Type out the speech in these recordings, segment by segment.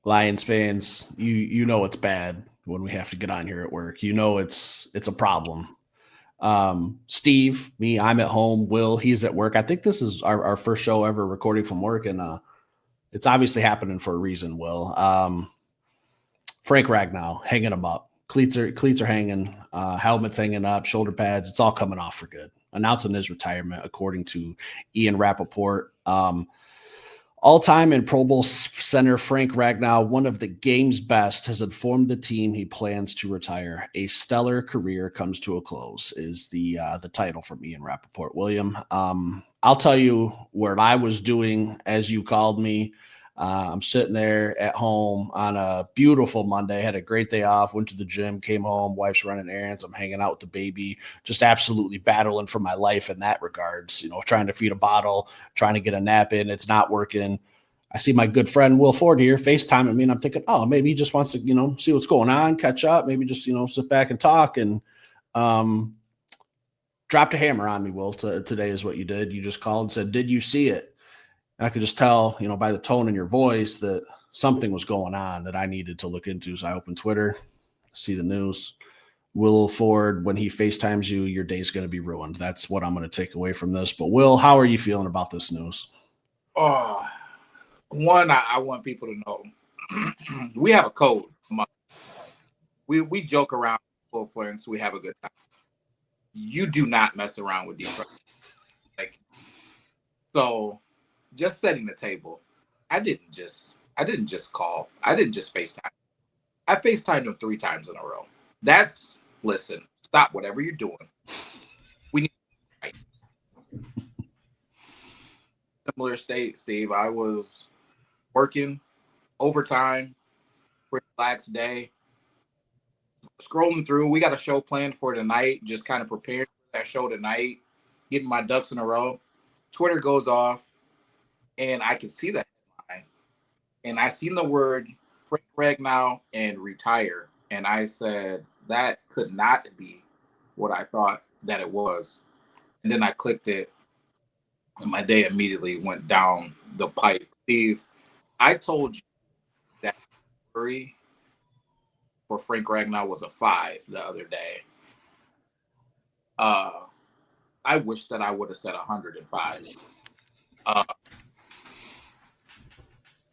Lions fans, you know it's bad when we have to get on here at work. You know it's a problem. Steve, me, I'm at home. Will, he's at work. I think this is our first show ever recording from work, and it's obviously happening for a reason. Will, Frank Ragnow hanging him up. Cleats are hanging, helmets hanging up, shoulder pads. It's all coming off for good. Announcing his retirement, according to Ian Rappaport. All-time and Pro Bowl center Frank Ragnow, one of the game's best, has informed the team he plans to retire. A stellar career comes to a close is the title from Ian Rappaport. William, I'll tell you what I was doing as you called me. I'm sitting there at home on a beautiful Monday, had a great day off, went to the gym, came home, wife's running errands. I'm hanging out with the baby, just absolutely battling for my life in that regards, trying to feed a bottle, trying to get a nap in. It's not working. I see my good friend Will Ford here FaceTiming me, and I'm thinking, oh, maybe he just wants to, see what's going on, catch up, maybe just, sit back and talk. And dropped a hammer on me, Will. Today is what you did. You just called and said, did you see it? And I could just tell, by the tone in your voice that something was going on that I needed to look into. So I opened Twitter, see the news. Will Ford, when he FaceTimes you, your day's going to be ruined. That's what I'm going to take away from this. But Will, how are you feeling about this news? One, I want people to know we have a code. We joke around football players, so we have a good time. You do not mess around with Detroit. So just setting the table. I didn't just call. I didn't just FaceTime. I FaceTimed him 3 times in a row. Listen, stop whatever you're doing. We need to fight. Similar state, Steve. I was working overtime, pretty relaxed day. Scrolling through, we got a show planned for tonight, just kind of preparing for that show tonight, getting my ducks in a row. Twitter goes off, and I can see that headline. And I seen the word Frank Ragnow and retire. And I said, that could not be what I thought that it was. And then I clicked it, and my day immediately went down the pipe. Steve, I told you that worry for Frank Ragnow was a 5 the other day. I wish that I would have said 105.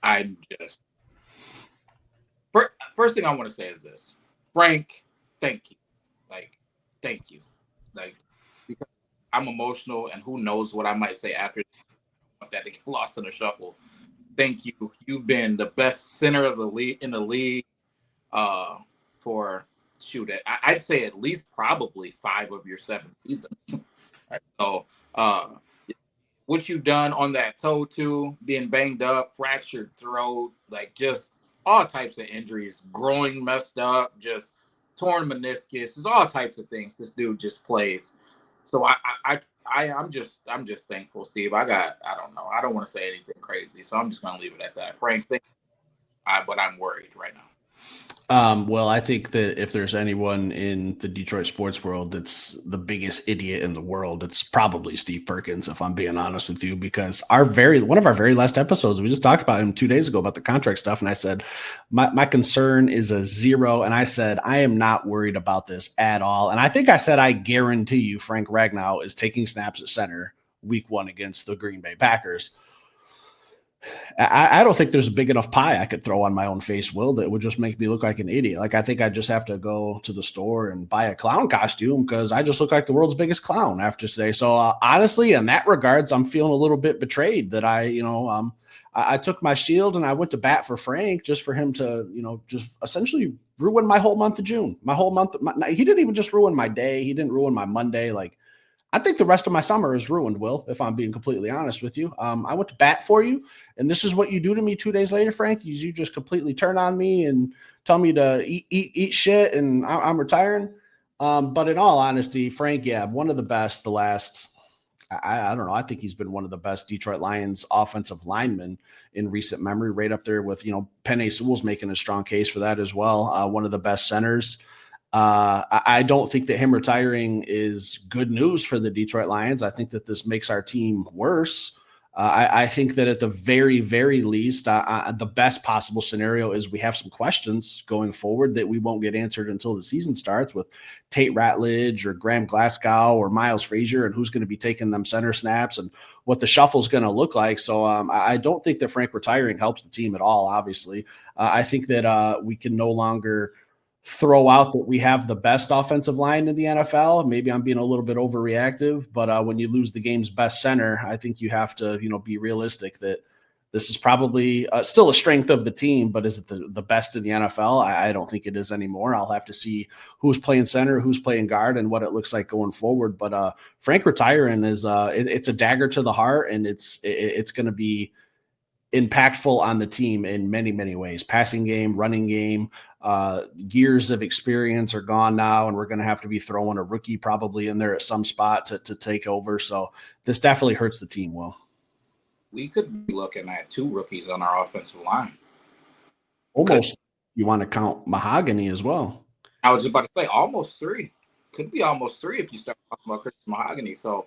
I'm just first thing I want to say is this. Frank, thank you. Thank you. Because I'm emotional, and who knows what I might say after. I don't want that to get lost in the shuffle. Thank you. You've been the best center of the league in the league for I'd say at least probably 5 of your 7 seasons. Right. So what you've done on that toe too, being banged up, fractured throat, just all types of injuries, growing messed up, just torn meniscus. There's all types of things this dude just plays. So I'm just thankful, Steve. I don't know. I don't want to say anything crazy, so I'm just gonna leave it at that. Frank, but I'm worried right now. Well, I think that if there's anyone in the Detroit sports world that's the biggest idiot in the world, it's probably Steve Perkins, if I'm being honest with you, because one of our very last episodes, we just talked about him 2 days ago about the contract stuff. And I said, my concern is a 0. And I said, I am not worried about this at all. And I think I said, I guarantee you Frank Ragnow is taking snaps at center week 1 against the Green Bay Packers. I don't think there's a big enough pie I could throw on my own face, Will, that would just make me look like an idiot. I think I just have to go to the store and buy a clown costume because I just look like the world's biggest clown after today. So honestly, in that regards, I'm feeling a little bit betrayed that I took my shield and I went to bat for Frank just for him to, just essentially ruin my whole month of June, my whole month. He didn't even just ruin my day. He didn't ruin my Monday. I think the rest of my summer is ruined, Will, if I'm being completely honest with you. I went to bat for you, and this is what you do to me 2 days later, Frank. You just completely turn on me and tell me to eat shit, and I'm retiring. But in all honesty, Frank, yeah, one of the best the last I don't know. I think he's been one of the best Detroit Lions offensive linemen in recent memory, right up there with, Penei Sewell's making a strong case for that as well. One of the best centers. I don't think that him retiring is good news for the Detroit Lions. I think that this makes our team worse. I think that at the very, very least, the best possible scenario is we have some questions going forward that we won't get answered until the season starts with Tate Ratledge or Graham Glasgow or Miles Frazier, and who's going to be taking them center snaps and what the shuffle is going to look like. So I don't think that Frank retiring helps the team at all, obviously. I think that we can no longer throw out that we have the best offensive line in the NFL. Maybe I'm being a little bit overreactive, but when you lose the game's best center, I think you have to, be realistic that this is probably still a strength of the team, but is it the best in the NFL? I don't think it is anymore. I'll have to see who's playing center, who's playing guard, and what it looks like going forward. But Frank retiring is it's a dagger to the heart, and it's going to be impactful on the team in many, many ways. Passing game, running game, years of experience are gone now, and we're going to have to be throwing a rookie probably in there at some spot to take over. So this definitely hurts the team, Will. We could be looking at 2 rookies on our offensive line. Almost. You want to count Mahogany as well. I was just about to say almost 3. Could be almost 3 if you start talking about Christian Mahogany. So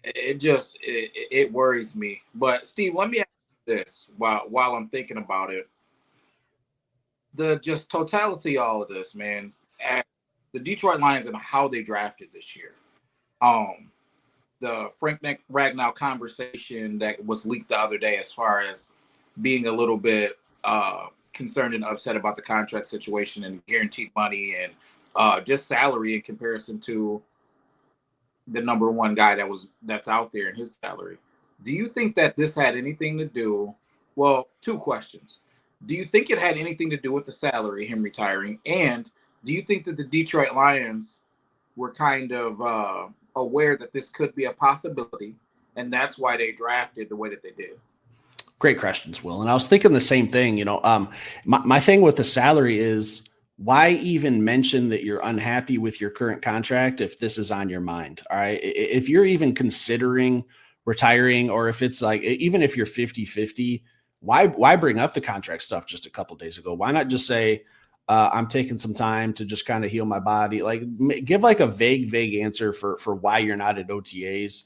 it worries me. But Steve, let me ask you this while I'm thinking about it. The just totality of all of this, man, at the Detroit Lions and how they drafted this year. The Frank Ragnow conversation that was leaked the other day as far as being a little bit concerned and upset about the contract situation and guaranteed money and just salary in comparison to the number one guy that's out there in his salary. Do you think that this had anything to do? Well, 2 questions. Do you think it had anything to do with the salary, him retiring? And do you think that the Detroit Lions were kind of aware that this could be a possibility, and that's why they drafted the way that they did? Great questions, Will. And I was thinking the same thing. My thing with the salary is, why even mention that you're unhappy with your current contract if this is on your mind? All right. If you're even considering retiring, or if it's like, even if you're 50-50, why bring up the contract stuff just a couple of days ago? Why not just say, I'm taking some time to just kind of heal my body? Like, give like a vague answer for why you're not at OTAs.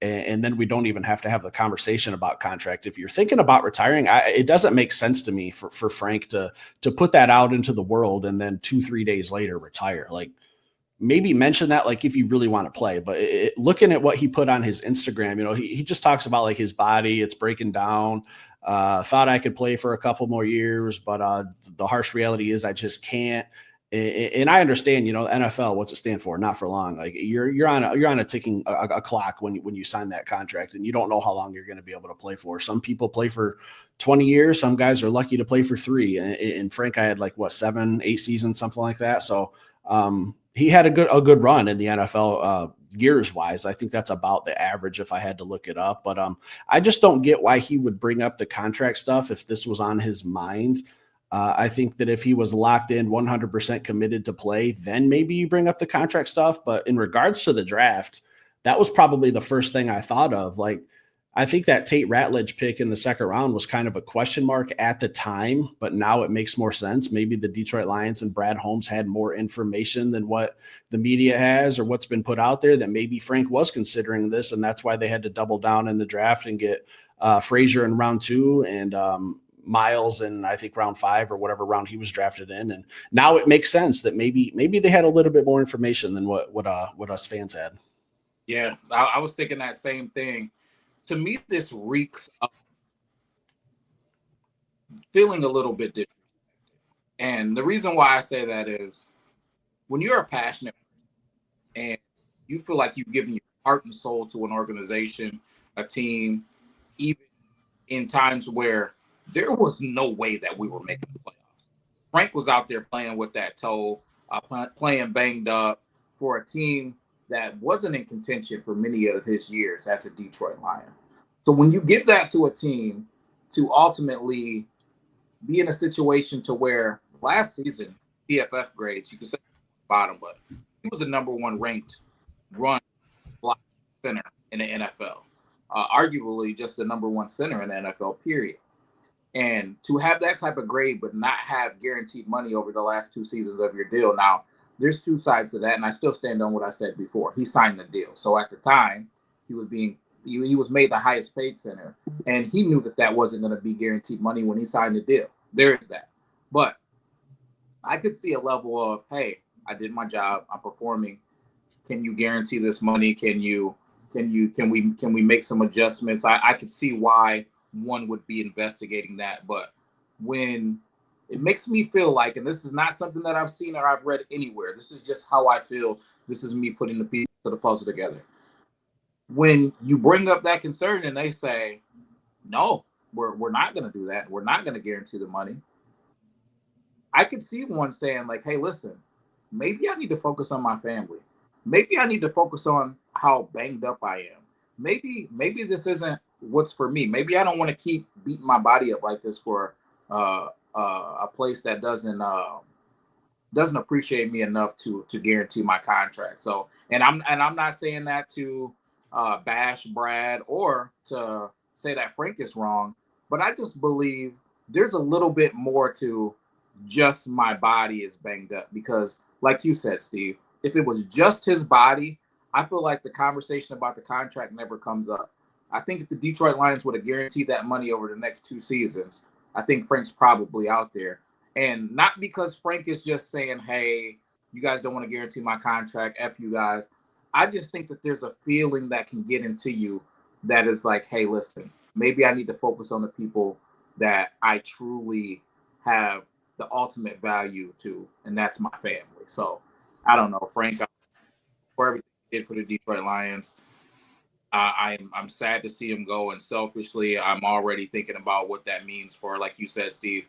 And then we don't even have to have the conversation about contract. If you're thinking about retiring, it doesn't make sense to me for Frank to put that out into the world and then 2-3 days later retire. Like, maybe mention that, like, if you really want to play. But looking at what he put on his Instagram, he just talks about like his body, it's breaking down. Thought I could play for a couple more years, but the harsh reality is I just can't. And I understand, NFL, what's it stand for? Not for long. Like, you're on a ticking a clock when you sign that contract, and you don't know how long you're going to be able to play for. Some people play for 20 years. Some guys are lucky to play for 3. And Frank, I had 7, 8 seasons, something like that. So he had a good run in the NFL years wise. I think that's about the average if I had to look it up. But I just don't get why he would bring up the contract stuff if this was on his mind. I think that if he was locked in 100% committed to play, then maybe you bring up the contract stuff. But in regards to the draft, that was probably the first thing I thought of. Like, I think that Tate Ratledge pick in the 2nd round was kind of a question mark at the time, but now it makes more sense. Maybe the Detroit Lions and Brad Holmes had more information than what the media has or what's been put out there, that maybe Frank was considering this, and that's why they had to double down in the draft and get Frazier in round 2 and Miles in, I think, round 5 or whatever round he was drafted in. And now it makes sense that maybe they had a little bit more information than what us fans had. Yeah, I was thinking that same thing. To me, this reeks of feeling a little bit different. And the reason why I say that is, when you're a passionate and you feel like you've given your heart and soul to an organization, a team, even in times where there was no way that we were making the playoffs. Frank was out there playing with that toe, playing banged up for a team that wasn't in contention for many of his years as a Detroit Lion. So when you give that to a team to ultimately be in a situation to where last season, PFF grades, you can say bottom, but he was the number 1 ranked run block center in the NFL, arguably just the number 1 center in the NFL, period. And to have that type of grade but not have guaranteed money over the last 2 seasons of your deal. Now, there's 2 sides to that, and I still stand on what I said before. He signed the deal. So at the time, he was being He was made the highest paid center, and he knew that wasn't going to be guaranteed money when he signed the deal. There is that. But I could see a level of, hey, I did my job. I'm performing. Can you guarantee this money? Can we make some adjustments? I could see why one would be investigating that. But when it makes me feel like, and this is not something that I've seen or I've read anywhere, this is just how I feel. This is me putting the pieces of the puzzle together. When you bring up that concern and they say, no, we're not going to do that. We're not going to guarantee the money. I could see one saying like, hey, listen, maybe I need to focus on my family. Maybe I need to focus on how banged up I am. Maybe this isn't what's for me. Maybe I don't want to keep beating my body up like this for a place that doesn't appreciate me enough to guarantee my contract. So, and I'm not saying that to bash Brad or to say that Frank is wrong, but I just believe there's a little bit more to just my body is banged up, because like you said, Steve, if it was just his body, I feel like the conversation about the contract never comes up. I think if the Detroit Lions would have guaranteed that money over the next 2 seasons, I think Frank's probably out there. And not because Frank is just saying, hey, you guys don't want to guarantee my contract, F you guys. I just think that there's a feeling that can get into you that is like, hey, listen, maybe I need to focus on the people that I truly have the ultimate value to, and that's my family. So I don't know, Frank, for everything he did for the Detroit Lions, I'm sad to see him go, and selfishly, I'm already thinking about what that means for, like you said, Steve.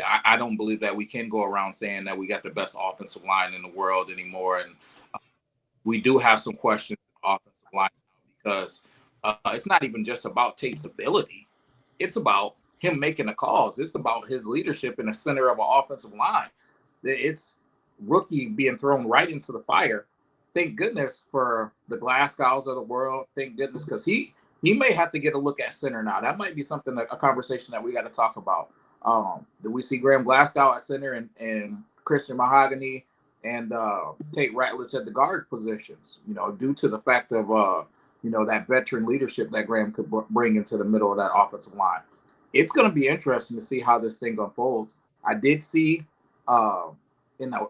I don't believe that we can go around saying that we got the best offensive line in the world anymore, and we do have some questions in the offensive line because it's not even just about Tate's ability; it's about him making the calls. It's about his leadership in the center of an offensive line. It's rookie being thrown right into the fire. Thank goodness for the Glasgows of the world. Thank goodness, because he may have to get a look at center now. That might be something, a conversation that we got to talk about. Do we see Graham Glasgow at center and Christian Mahogany and Tate Ratledge at the guard positions? You know, due to the fact of that veteran leadership that Graham could bring into the middle of that offensive line. It's going to be interesting to see how this thing unfolds. I did see in the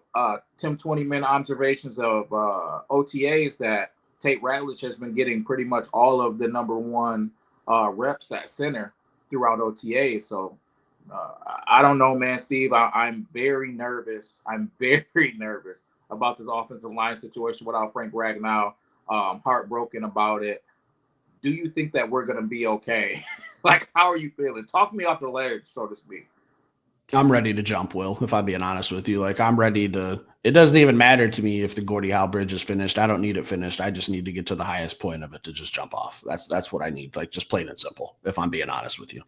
Tim 20-minute observations of OTAs that Tate Ratledge has been getting pretty much all of the number one reps at center throughout OTAs. So I don't know, man, Steve. I'm very nervous. I'm very nervous about this offensive line situation without Frank Ragnow. Heartbroken about it. Do you think that we're going to be okay? Like, how are you feeling? Talk me off the ledge, so to speak. I'm ready to jump, Will, if I'm being honest with you. Like, I'm ready to – it doesn't even matter to me if the Gordie Howe bridge is finished. I don't need it finished. I just need to get to the highest point of it to just jump off. That's what I need, like, just plain and simple, if I'm being honest with you.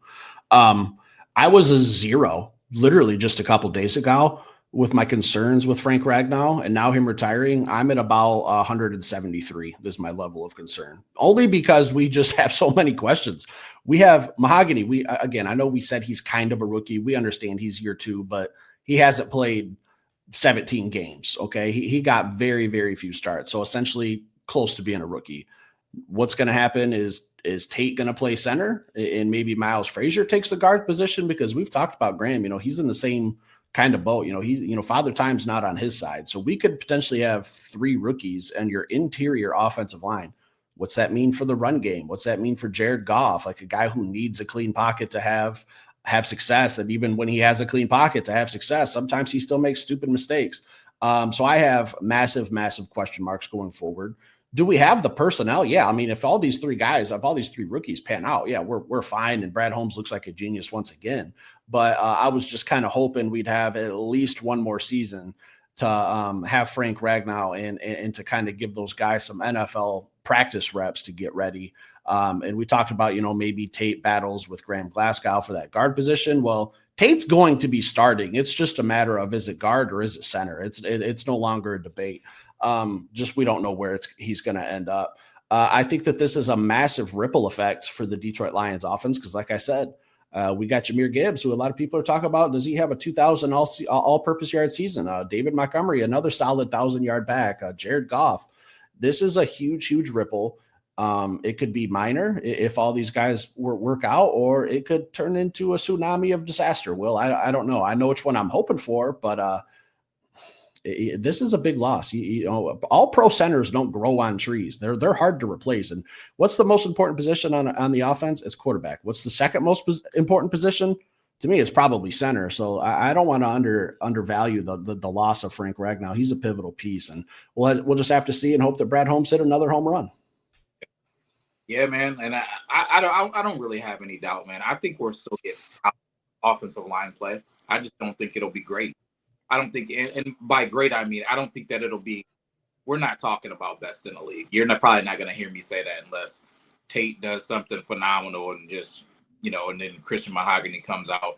I was a 0 literally just a couple days ago with my concerns with Frank Ragnow, and now him retiring. I'm at about 173 is my level of concern, only because we just have so many questions. We have Mahogany. Again, I know we said he's kind of a rookie. We understand he's year 2, but he hasn't played 17 games. Okay. He got very, very few starts. So essentially close to being a rookie. What's going to happen is Tate going to play center, and maybe Miles Frazier takes the guard position? Because we've talked about Graham, he's in the same kind of boat. Father Time's not on his side. So we could potentially have 3 rookies and your interior offensive line. What's that mean for the run game? What's that mean for Jared Goff? Like, a guy who needs a clean pocket to have success. And even when he has a clean pocket to have success, sometimes he still makes stupid mistakes. So I have massive, massive question marks going forward. Do we have the personnel? Yeah. I mean, if all these 3 rookies pan out, yeah, we're fine. And Brad Holmes looks like a genius once again. But I was just kind of hoping we'd have at least one more season to have Frank Ragnow and to kind of give those guys some NFL practice reps to get ready. And we talked about, maybe Tate battles with Graham Glasgow for that guard position. Well, Tate's going to be starting. It's just a matter of, is it guard or is it center? It's no longer a debate. Just we don't know where he's going to end up. I think that this is a massive ripple effect for the Detroit Lions offense because, like I said, we got Jahmyr Gibbs, who a lot of people are talking about. Does he have a 2,000 all-purpose yard season? David Montgomery, another solid 1,000-yard back. Jared Goff. This is a huge, huge ripple. It could be minor if all these guys work out, or it could turn into a tsunami of disaster. Will, I don't know. I know which one I'm hoping for, but this is a big loss. You know, all pro centers don't grow on trees. They're hard to replace. And what's the most important position on the offense? It's quarterback. What's the second most important position? To me, it's probably center. So I don't want to undervalue the loss of Frank Ragnow. He's a pivotal piece, and we'll just have to see and hope that Brad Holmes hit another home run. Yeah, man, and I don't really have any doubt, man. I think we're still get offensive line play. I just don't think it'll be great. I don't think, and by great I mean I don't think that it'll be. We're not talking about best in the league. You're probably not going to hear me say that unless Tate does something phenomenal and just and then Christian Mahogany comes out,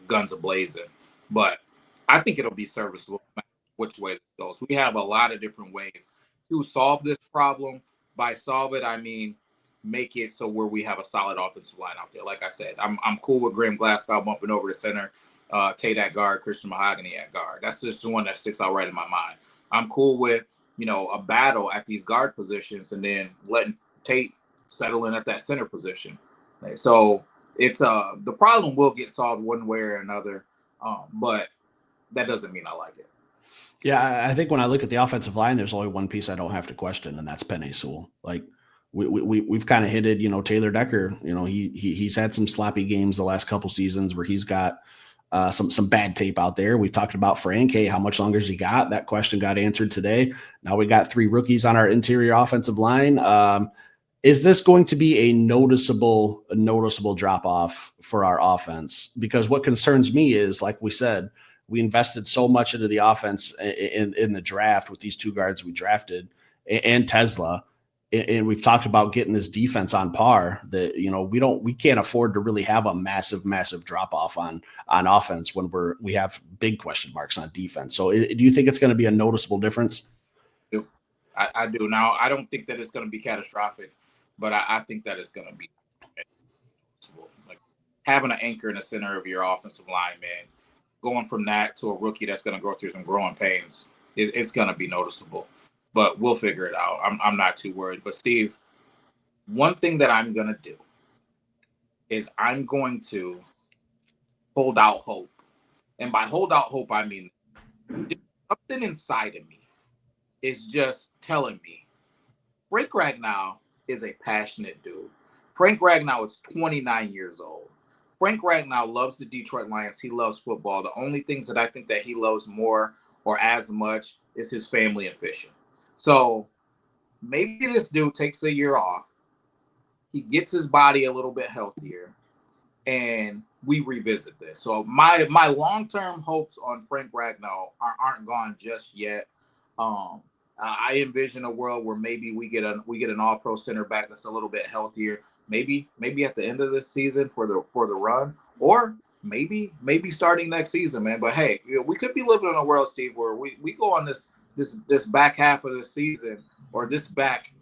guns a blazing. But I think it'll be serviceable no matter which way it goes. We have a lot of different ways to solve this problem. By solve it, I mean make it so where we have a solid offensive line out there. Like I said, I'm cool with Graham Glasgow bumping over to center, Tate at guard, Christian Mahogany at guard. That's just the one that sticks out right in my mind. I'm cool with a battle at these guard positions and then letting Tate settle in at that center position. So it's the problem will get solved one way or another, but that doesn't mean I like it. Yeah, I think when I look at the offensive line, there's only one piece I don't have to question, and that's Penei Sewell. Like we've kind of hinted, Taylor Decker. He's had some sloppy games the last couple seasons where he's got some bad tape out there. We talked about Frank. Hey, how much longer has he got? That question got answered today. Now we got 3 rookies on our interior offensive line. Is this going to be a noticeable drop off for our offense? Because what concerns me is, like we said, we invested so much into the offense in the draft with these 2 guards we drafted and Tesla. And we've talked about getting this defense on par that, we can't afford to really have a massive drop off on offense when we have big question marks on defense. So do you think it's going to be a noticeable difference? I do. Now, I don't think that it's going to be catastrophic, but I think that it's going to be noticeable. Like having an anchor in the center of your offensive line, man, going from that to a rookie that's going to go through some growing pains, it's going to be noticeable. But we'll figure it out. I'm not too worried. But Steve, one thing that I'm going to do is I'm going to hold out hope. And by hold out hope, I mean something inside of me is just telling me Frank Ragnow is a passionate dude. Frank Ragnow is 29 years old. Frank Ragnow loves the Detroit Lions. He loves football. The only things that I think that he loves more or as much is his family and fishing. So maybe this dude takes a year off. He gets his body a little bit healthier, and we revisit this. So my long-term hopes on Frank Ragnow aren't gone just yet. I envision a world where maybe we get an all-pro center back that's a little bit healthier. Maybe at the end of this season for the run, or maybe starting next season, man. But hey, we could be living in a world, Steve, where we go on this back half of the season, or this back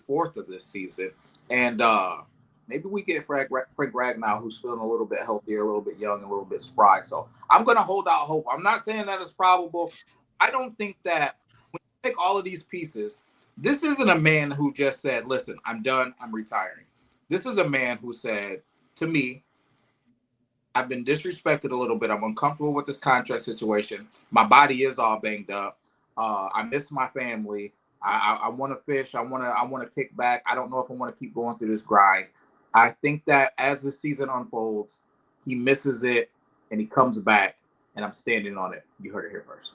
fourth of this season, and maybe we get Frank Ragnow, who's feeling a little bit healthier, a little bit young, a little bit spry. So I'm going to hold out hope. I'm not saying that it's probable. I don't think that when you take all of these pieces, this isn't a man who just said, listen, I'm done, I'm retiring. This is a man who said to me, I've been disrespected a little bit. I'm uncomfortable with this contract situation. My body is all banged up. I miss my family. I want to fish. I want to kick back. I don't know if I want to keep going through this grind. I think that as the season unfolds, he misses it and he comes back, and I'm standing on it. You heard it here first.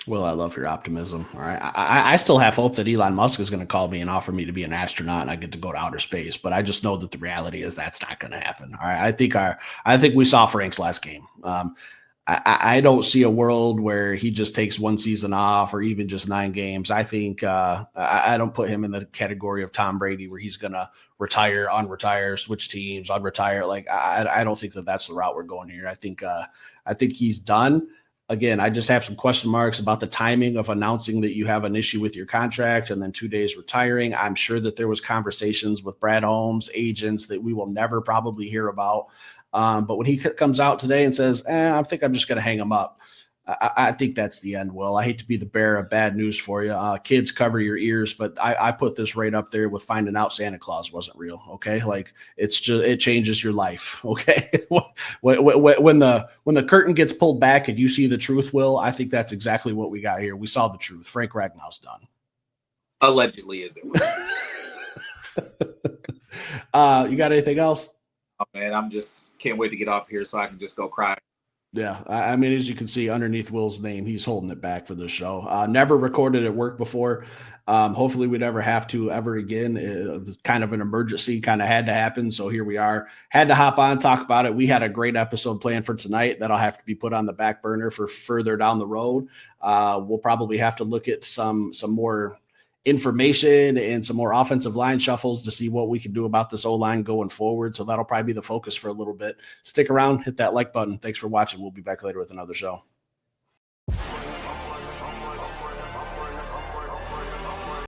Well, I love your optimism. All right. I still have hope that Elon Musk is going to call me and offer me to be an astronaut and I get to go to outer space. But I just know that the reality is that's not going to happen. All right. I think we saw Frank's last game. I don't see a world where he just takes one season off or even just 9 games. I think I don't put him in the category of Tom Brady where he's going to retire, unretire, switch teams, unretire. Like I don't think that that's the route we're going here. I think he's done. Again, I just have some question marks about the timing of announcing that you have an issue with your contract and then 2 days retiring. I'm sure that there was conversations with Brad Holmes, agents that we will never probably hear about. But when he comes out today and says, I think I'm just going to hang him up, I think that's the end, Will. I hate to be the bearer of bad news for you. Kids, cover your ears, but I put this right up there with finding out Santa Claus wasn't real. Okay, like it's just it changes your life. Okay, when the curtain gets pulled back and you see the truth, Will, I think that's exactly what we got here. We saw the truth. Frank Ragnow's done. Allegedly, is it? You got anything else? Oh man, I'm just can't wait to get off here so I can just go cry. Yeah, I mean, as you can see underneath Will's name, he's holding it back for this show. Never recorded at work before. Hopefully, we never have to ever again. It's kind of an emergency, kind of had to happen. So here we are. Had to hop on, talk about it. We had a great episode planned for tonight that'll have to be put on the back burner for further down the road. We'll probably have to look at some more information and some more offensive line shuffles to see what we can do about this O-line going forward. So that'll probably be the focus for a little bit. Stick around, hit that like button. Thanks for watching. We'll be back later with another show.